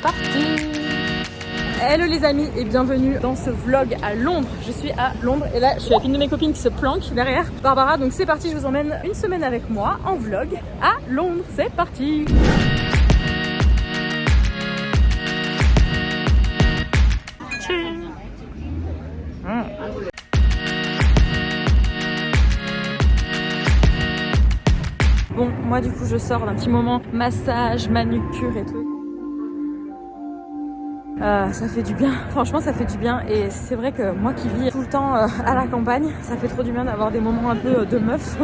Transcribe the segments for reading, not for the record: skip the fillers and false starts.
parti. Hello les amis et bienvenue dans ce vlog à Londres. Je suis à Londres et là je suis avec une de mes copines qui se planque derrière, Barbara. Donc c'est parti, je vous emmène une semaine avec moi en vlog à Londres. C'est parti. Bon, moi du coup je sors d'un petit moment massage, manucure et tout. Ça fait du bien, franchement ça fait du bien. Et c'est vrai que moi qui vis tout le temps à la campagne, ça fait trop du bien d'avoir des moments un peu de meuf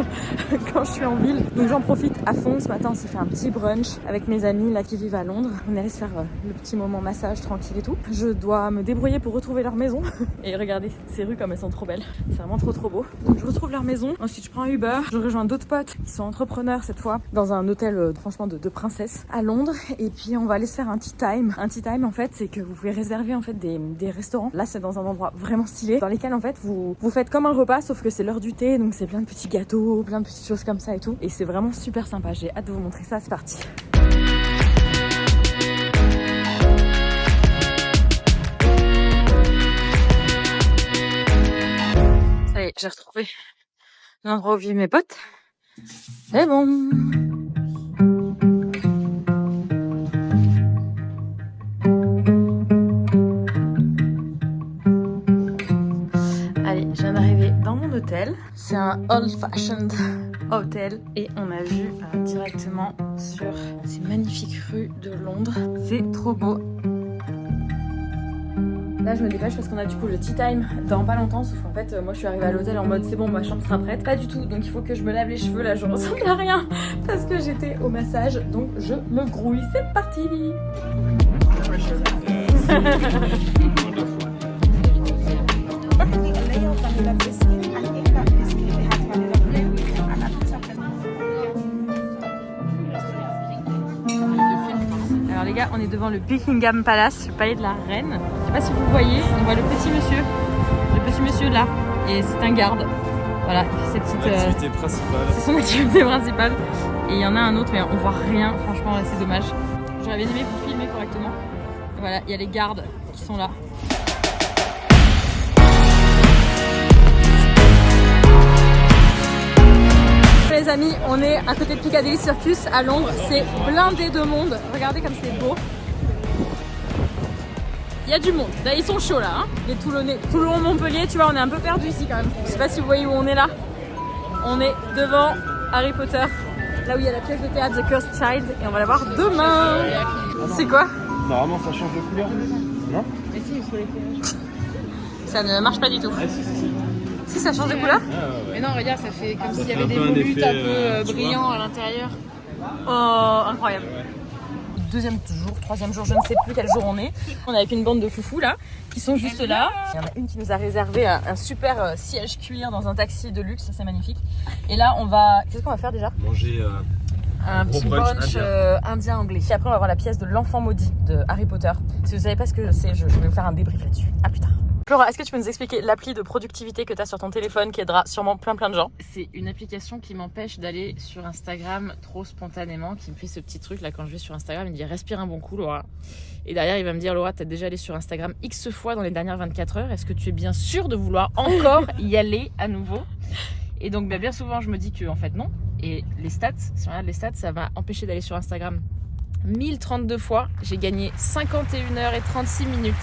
quand je suis en ville. Donc j'en profite à fond. Ce matin on s'est fait un petit brunch avec mes amis là qui vivent à Londres. On est allé se faire le petit moment massage tranquille et tout. Je dois me débrouiller pour retrouver leur maison. Et regardez ces rues comme elles sont trop belles, c'est vraiment trop beau. Donc je retrouve leur maison, ensuite je prends un Uber. Je rejoins d'autres potes qui sont entrepreneurs cette fois dans un hôtel franchement de princesse à Londres. Et puis on va aller se faire un tea time. Un tea time en fait c'est que vous pouvez réserver en fait des restaurants. Là c'est dans un endroit vraiment stylé dans lesquels en fait vous faites comme un repas sauf que c'est l'heure du thé, donc c'est plein de petits gâteaux, plein de petites choses comme ça et tout. Et c'est vraiment super sympa, j'ai hâte de vous montrer ça, c'est parti. Ça y est, j'ai retrouvé l'endroit où vivent mes potes. C'est bon. Allez, je viens d'arriver dans mon hôtel. C'est un old-fashioned hôtel et on a vu directement sur ces magnifiques rues de Londres. C'est trop beau. Là je me dépêche parce qu'on a du coup le tea time dans pas longtemps, sauf qu'en fait moi je suis arrivée à l'hôtel en mode c'est bon, ma chambre sera prête. Pas du tout, donc il faut que je me lave les cheveux. Là je ressemble à rien parce que j'étais au massage, donc je me grouille. C'est parti. Alors les gars, on est devant le Buckingham Palace, le palais de la reine. Je sais pas si vous voyez, on voit le petit monsieur là, et c'est un garde. Voilà, il fait ses petites activité principale. C'est son activité principale. Et il y en a un autre, mais on voit rien. Franchement, là, c'est dommage. J'aurais bien aimé vous filmer correctement. Et voilà, il y a les gardes qui sont là. Les amis, on est à côté de Piccadilly Circus à Londres. C'est blindé de monde. Regardez comme c'est beau. Il y a du monde. Là, ils sont chauds là. Hein, les Toulonnais, Toulon, Montpellier. Tu vois, on est un peu perdu ici quand même. Je sais pas si vous voyez où on est là. On est devant Harry Potter. Là où il y a la pièce de théâtre The Cursed Child. Et on va la voir demain. C'est quoi? Normalement, ça change de couleur. Non? Mais si, il faut l'éclairage. Ça ne marche pas du tout. Ah, si. Si, ça change de couleur? Mais non, regarde, ça fait comme s'il y avait des volutes un peu brillants à l'intérieur. Oh, incroyable. Deuxième jour, troisième jour, je ne sais plus quel jour on est. On est avec une bande de foufous là, qui sont juste là. Il y en a une qui nous a réservé un super siège cuir dans un taxi de luxe, ça c'est magnifique. Et là, on va... Qu'est-ce qu'on va faire déjà? Manger un petit brunch indien-anglais. Puis après, on va voir la pièce de l'enfant maudit de Harry Potter. Si vous savez pas ce que c'est, je vais vous faire un débrief là-dessus. À plus tard. Flora, est-ce que tu peux nous expliquer l'appli de productivité que tu as sur ton téléphone qui aidera sûrement plein de gens? C'est une application qui m'empêche d'aller sur Instagram trop spontanément, qui me fait ce petit truc là quand je vais sur Instagram, il me dit respire un bon coup Laura. Et derrière il va me dire Laura, t'as déjà allé sur Instagram X fois dans les dernières 24 heures, est-ce que tu es bien sûre de vouloir encore y aller à nouveau? Et donc bien souvent je me dis que en fait non. Et les stats, si on regarde les stats, ça va empêcher d'aller sur Instagram 1032 fois, j'ai gagné 51h36 minutes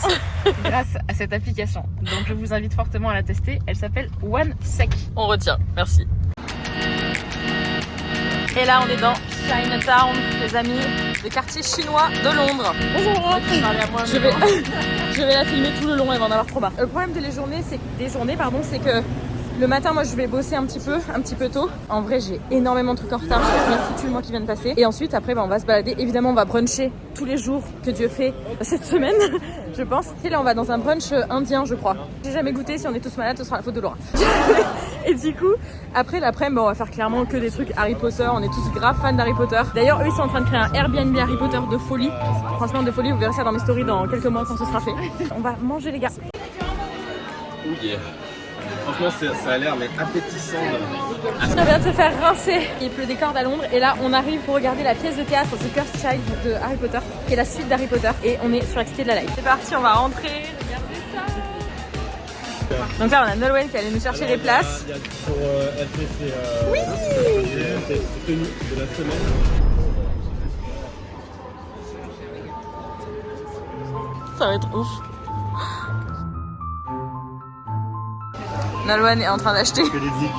grâce à cette application. Donc je vous invite fortement à la tester, elle s'appelle OneSec. On retient, merci. Et là on est dans Chinatown, les amis, le quartier chinois de Londres. Bonjour. Je vais la filmer tout le long, elle va en avoir trop marre. Le problème des journées, c'est que le matin, moi, je vais bosser un petit peu tôt. En vrai, j'ai énormément de trucs en retard. J'ai rien foutu le mois qui vient de passer. Et ensuite, après, on va se balader. Évidemment, on va bruncher tous les jours que Dieu fait cette semaine, je pense. Et là, on va dans un brunch indien, je crois. J'ai jamais goûté. Si on est tous malades, ce sera la faute de Laura. Et du coup, après l'après-midi, on va faire clairement que des trucs Harry Potter. On est tous grave fans d'Harry Potter. D'ailleurs, eux, ils sont en train de créer un Airbnb Harry Potter de folie. Franchement, de folie. Vous verrez ça dans mes stories dans quelques mois quand ce sera fait. On va manger, les gars. Oh yeah. Franchement, ça a l'air mais appétissant. On vient de se faire rincer. Il pleut des cordes à Londres et là on arrive pour regarder la pièce de théâtre The Cursed Child de Harry Potter, qui est la suite d'Harry Potter, et on est sur la Cité de la Light. C'est parti, on va rentrer. Regardez ça. Donc là on a Nolwenn qui allait nous chercher les places. Pour FP, Oui, c'est tenu de la semaine. ça va être ouf. Nolwenn est en train d'acheter Que les zics.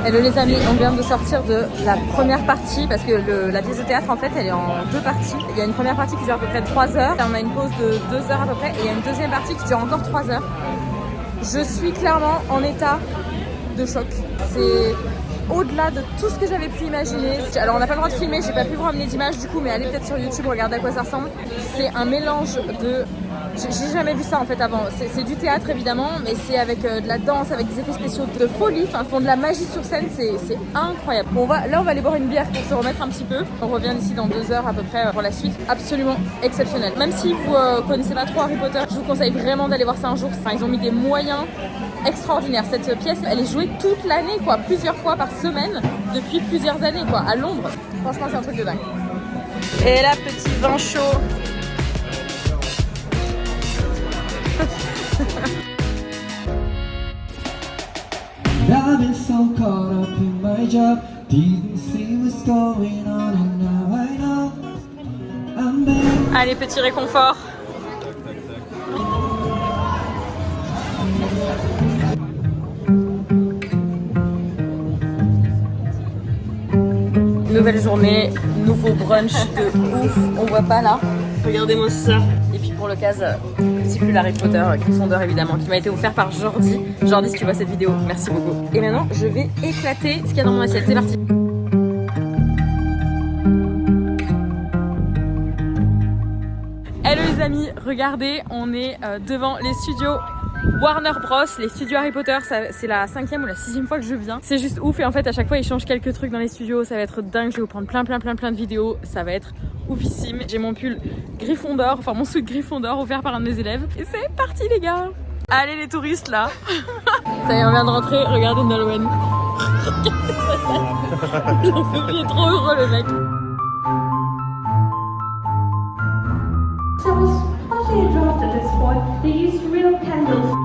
Hello les amis, on vient de sortir de la première partie parce que la pièce de théâtre en fait elle est en deux parties. Il y a une première partie qui dure à peu près 3 heures, on a une pause de 2 heures à peu près, et il y a une deuxième partie qui dure encore 3 heures. Je suis clairement en état de choc. C'est au-delà de tout ce que j'avais pu imaginer. Alors on n'a pas le droit de filmer, j'ai pas pu vous ramener d'images du coup, mais allez peut-être sur YouTube regarder à quoi ça ressemble. C'est un mélange de... J'ai jamais vu ça en fait avant. C'est du théâtre évidemment, mais c'est avec de la danse, avec des effets spéciaux de folie. Enfin, ils font de la magie sur scène, c'est incroyable. Bon, là on va aller boire une bière pour se remettre un petit peu. On revient ici dans 2 heures à peu près pour la suite. Absolument exceptionnel. Même si vous connaissez pas trop Harry Potter, je vous conseille vraiment d'aller voir ça un jour. Enfin, ils ont mis des moyens extraordinaires. Cette pièce, elle est jouée toute l'année, quoi, plusieurs fois par semaine depuis plusieurs années, quoi, à Londres. Franchement, c'est un truc de dingue. Et là, petit vin chaud. I've been so caught up in my job, didn't see what's going on, and now I know I'm better. Allez, petit réconfort. Nouvelle journée, nouveau brunch de ouf. On voit pas là. Regardez-moi ça. Et puis pour le cas, petit pull Harry Potter, fondeur évidemment, qui m'a été offert par Jordi. Jordi, si tu vois cette vidéo, merci beaucoup. Et maintenant, je vais éclater ce qu'il y a dans mon assiette. C'est parti. Hello les amis, regardez, on est devant les studios Warner Bros, les studios Harry Potter. C'est la 5e ou la 6e fois que je viens. C'est juste ouf, et en fait à chaque fois ils changent quelques trucs dans les studios. Ça va être dingue, je vais vous prendre plein de vidéos. Ça va être oufissime. J'ai mon pull Gryffondor, enfin mon suit Gryffondor offert par un de mes élèves. Et c'est parti les gars. Allez les touristes là. Ça y est, on vient de rentrer, regardez Nolwenn. Il est trop heureux le mec. So it was partly a draft at this point. They used real candles.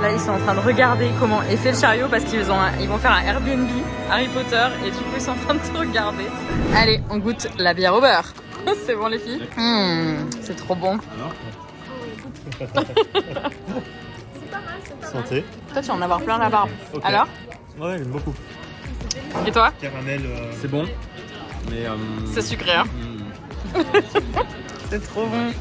Là, ils sont en train de regarder comment est fait le chariot parce qu'ils vont faire un Airbnb Harry Potter, et du coup ils sont en train de tout regarder. Allez, on goûte la bière au beurre. C'est bon les filles? C'est trop bon. Santé. Toi tu vas en avoir plein la barbe. Ok. Alors? Ouais, j'aime beaucoup. Et toi? Caramel. C'est bon. Mais. C'est sucré hein. C'est trop bon.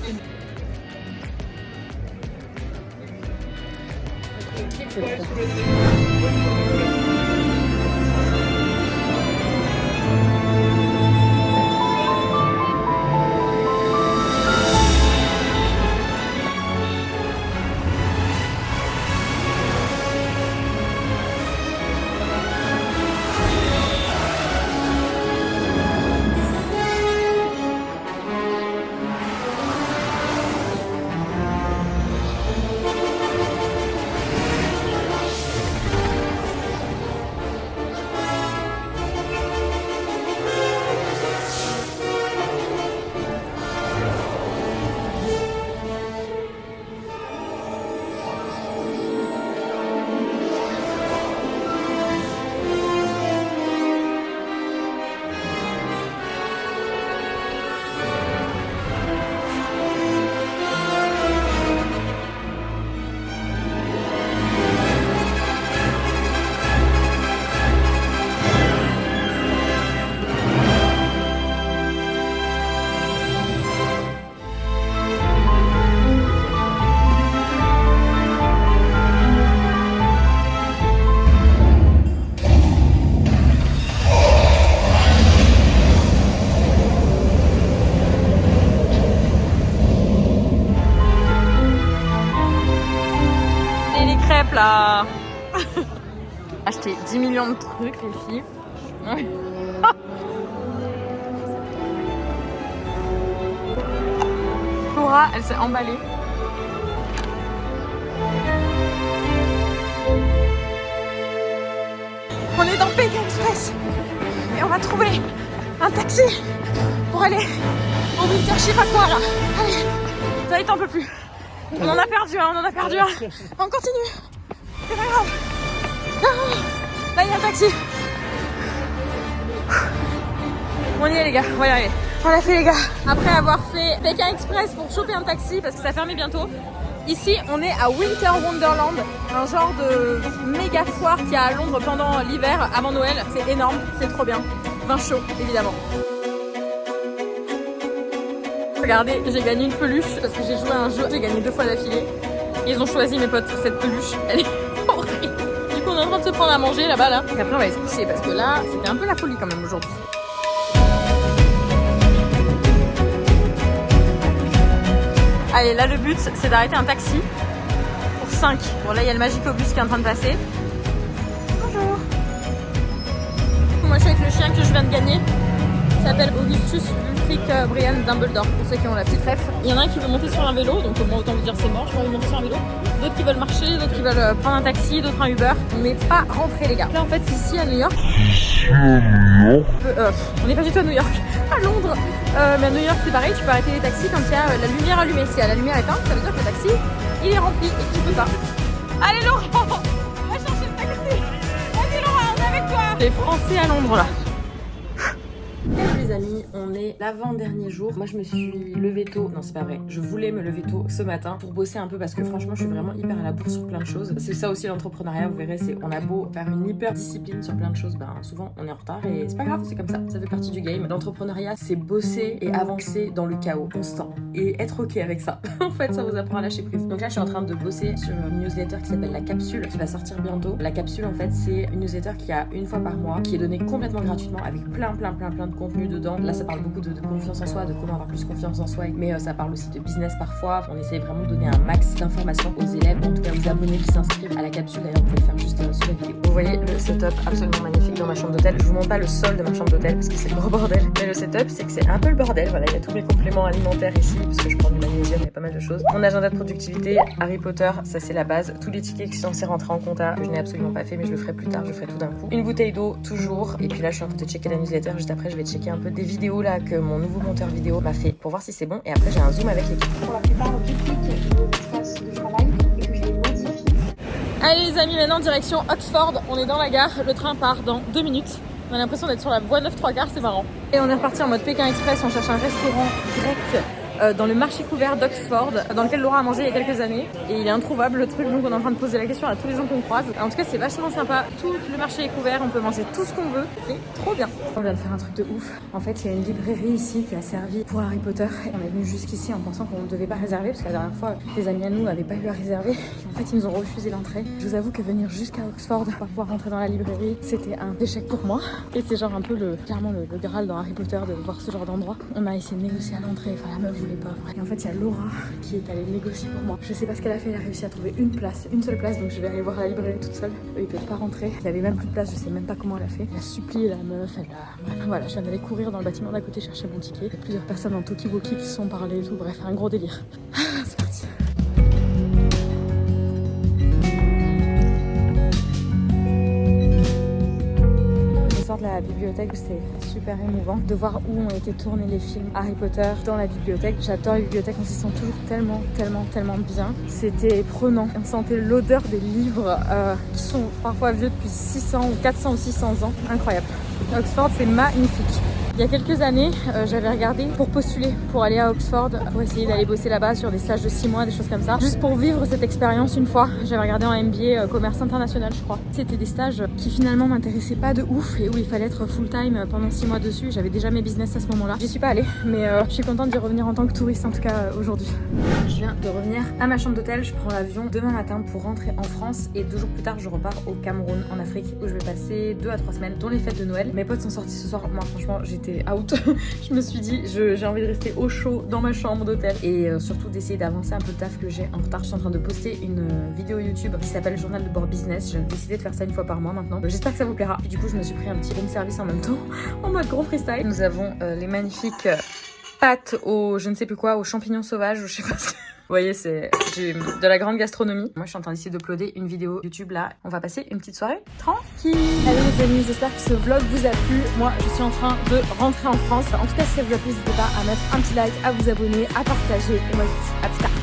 crêpes là. Acheter 10 millions de trucs les filles. Ouais. Laura, elle s'est emballée. On est dans Pékin Express et on va trouver un taxi pour aller au Winter je sais pas quoi là. Allez, ça y est, t'en peux plus. On en a perdu un, on en a perdu un. On continue. C'est pas grave. Là il y a un taxi. On y est les gars, on va y arriver. On l'a fait les gars. Après avoir fait Pékin Express pour choper un taxi parce que ça fermait bientôt. Ici, on est à Winter Wonderland, un genre de méga foire qu'il y a à Londres pendant l'hiver, avant Noël. C'est énorme, c'est trop bien. Vin chaud, évidemment. Regardez, j'ai gagné une peluche parce que j'ai joué à un jeu. J'ai gagné 2 fois d'affilée. Ils ont choisi mes potes cette peluche. Elle est horrible. Du coup, on est en train de se prendre à manger là-bas là. Et après, on va aller se coucher parce que là, c'était un peu la folie quand même aujourd'hui. Allez, là le but c'est d'arrêter un taxi pour 5. Bon là il y a le Magicobus qui est en train de passer. Bonjour. Moi je suis avec le chien que je viens de gagner. Il s'appelle Augustus Ulfric Brian Dumbledore pour ceux qui ont la petite ref. Il y en a un qui veut monter sur un vélo, donc moi autant vous dire c'est mort, je vais monter sur un vélo. D'autres qui veulent marcher, d'autres qui veulent prendre un taxi, d'autres un Uber. Mais pas rentrer les gars. Là en fait ici à New York. On n'est pas du tout à New York, à Londres. Mais à New York c'est pareil, tu peux arrêter les taxis quand il y a la lumière allumée. Si la lumière est éteinte, ça veut dire que le taxi il est rempli et que tu peux pas. Allez Laura, va chercher le taxi. Vas-y Laura, on est avec toi. Les Français à Londres là. Hello les amis, on est l'avant-dernier jour. Moi je me suis levée tôt, non c'est pas vrai, je voulais me lever tôt ce matin pour bosser un peu parce que franchement je suis vraiment hyper à la bourre sur plein de choses. C'est ça aussi l'entrepreneuriat, vous verrez, c'est on a beau faire une hyper discipline sur plein de choses, ben souvent on est en retard et c'est pas grave, c'est comme ça fait partie du game. L'entrepreneuriat c'est bosser et avancer dans le chaos constant et être ok avec ça. En fait ça vous apprend à lâcher prise. Donc là je suis en train de bosser sur une newsletter qui s'appelle La Capsule qui va sortir bientôt. La Capsule en fait c'est une newsletter qui a une fois par mois qui est donnée complètement gratuitement avec plein de contenu dedans. Là ça parle beaucoup de confiance en soi, de comment avoir plus confiance en soi, mais ça parle aussi de business parfois. On essaie vraiment de donner un max d'informations aux élèves, en tout cas aux abonnés qui s'inscrivent à la capsule. D'ailleurs vous pouvez le faire juste sous la vidéo. Vous voyez le setup absolument magnifique dans ma chambre d'hôtel. Je vous montre pas le sol de ma chambre d'hôtel parce que c'est le gros bordel, mais le setup c'est que c'est un peu le bordel. Voilà, il y a tous mes compléments alimentaires ici parce que je prends du magnésium, il y a pas mal de choses. Mon agenda de productivité, Harry Potter, ça c'est la base. Tous les tickets qui sont censés rentrer en compta, je n'ai absolument pas fait mais je le ferai plus tard, je le ferai tout d'un coup. Une bouteille d'eau toujours, et puis là je suis en train de checker la newsletter. Juste après je vais checker un peu des vidéos là que mon nouveau monteur vidéo m'a fait pour voir si c'est bon, et après j'ai un zoom avec l'équipe. Pour la plupart, duplique nos espaces de travail et que je les modifie. Allez les amis, maintenant direction Oxford, on est dans la gare, le train part dans 2 minutes. On a l'impression d'être sur la voie 9/3, c'est marrant. Et on est reparti en mode Pékin Express, on cherche un restaurant grec dans le marché couvert d'Oxford, dans lequel Laura a mangé il y a quelques années. Et il est introuvable le truc, donc on est en train de poser la question à tous les gens qu'on croise. En tout cas c'est vachement sympa, tout le marché est couvert, on peut manger tout ce qu'on veut, c'est trop bien. On vient de faire un truc de ouf. En fait il y a une librairie ici qui a servi pour Harry Potter. On est venu jusqu'ici en pensant qu'on ne devait pas réserver, parce que la dernière fois des amis à nous n'avaient pas eu à réserver. En fait ils nous ont refusé l'entrée. Je vous avoue que venir jusqu'à Oxford pour pouvoir rentrer dans la librairie, c'était un échec pour moi. Et c'est genre un peu clairement le Graal dans Harry Potter de voir ce genre d'endroit. On a essayé de négocier à l'entrée, enfin la meuf voulait pas. Et en fait il y a Laura qui est allée négocier pour moi. Je sais pas ce qu'elle a fait, elle a réussi à trouver une seule place, donc je vais aller voir la librairie toute seule. Eux ils peuvent pas rentrer, il y avait même plus de place, je sais même pas comment elle a fait. Elle a supplié la meuf, voilà, je viens d'aller courir dans le bâtiment d'à côté chercher mon ticket. Il y a plusieurs personnes en talkie-walkie qui se sont parlé et tout, bref, un gros délire. C'est parti. De la bibliothèque, c'était super émouvant de voir où ont été tournés les films Harry Potter dans la bibliothèque. J'adore les bibliothèques, on s'y sent toujours tellement bien. C'était prenant, on sentait l'odeur des livres qui sont parfois vieux depuis 600 ou 400 ou 600 ans. Incroyable. Oxford, c'est magnifique. Il y a quelques années, j'avais regardé pour postuler pour aller à Oxford, pour essayer d'aller bosser là-bas sur des stages de 6 mois, des choses comme ça. Juste pour vivre cette expérience une fois. J'avais regardé en MBA commerce international, je crois. C'était des stages qui finalement m'intéressaient pas de ouf et où il fallait être full time pendant 6 mois dessus. J'avais déjà mes business à ce moment-là. J'y suis pas allée, mais je suis contente d'y revenir en tant que touriste en tout cas aujourd'hui. Je viens de revenir à ma chambre d'hôtel. Je prends l'avion demain matin pour rentrer en France et 2 jours plus tard, je repars au Cameroun en Afrique où je vais passer 2 à 3 semaines, dont les fêtes de Noël. Mes potes sont sortis ce soir. Moi, franchement, j'ai c'était out. Je me suis dit, j'ai envie de rester au chaud dans ma chambre d'hôtel et surtout d'essayer d'avancer un peu le taf que j'ai en retard. Je suis en train de poster une vidéo YouTube qui s'appelle Journal de bord business. J'ai décidé de faire ça une fois par mois maintenant. J'espère que ça vous plaira. Et du coup, je me suis pris un petit room service en même temps, en mode gros freestyle. Nous avons les magnifiques pâtes au je ne sais plus quoi, aux champignons sauvages ou je sais pas ce que... Vous voyez, c'est de la grande gastronomie. Moi, je suis en train d'essayer d'uploader une vidéo YouTube là. On va passer une petite soirée tranquille. Allez les amis, j'espère que ce vlog vous a plu. Moi, je suis en train de rentrer en France. En tout cas, si ça vous a plu, n'hésitez pas à mettre un petit like, à vous abonner, à partager. Et moi, je vous dis à plus tard.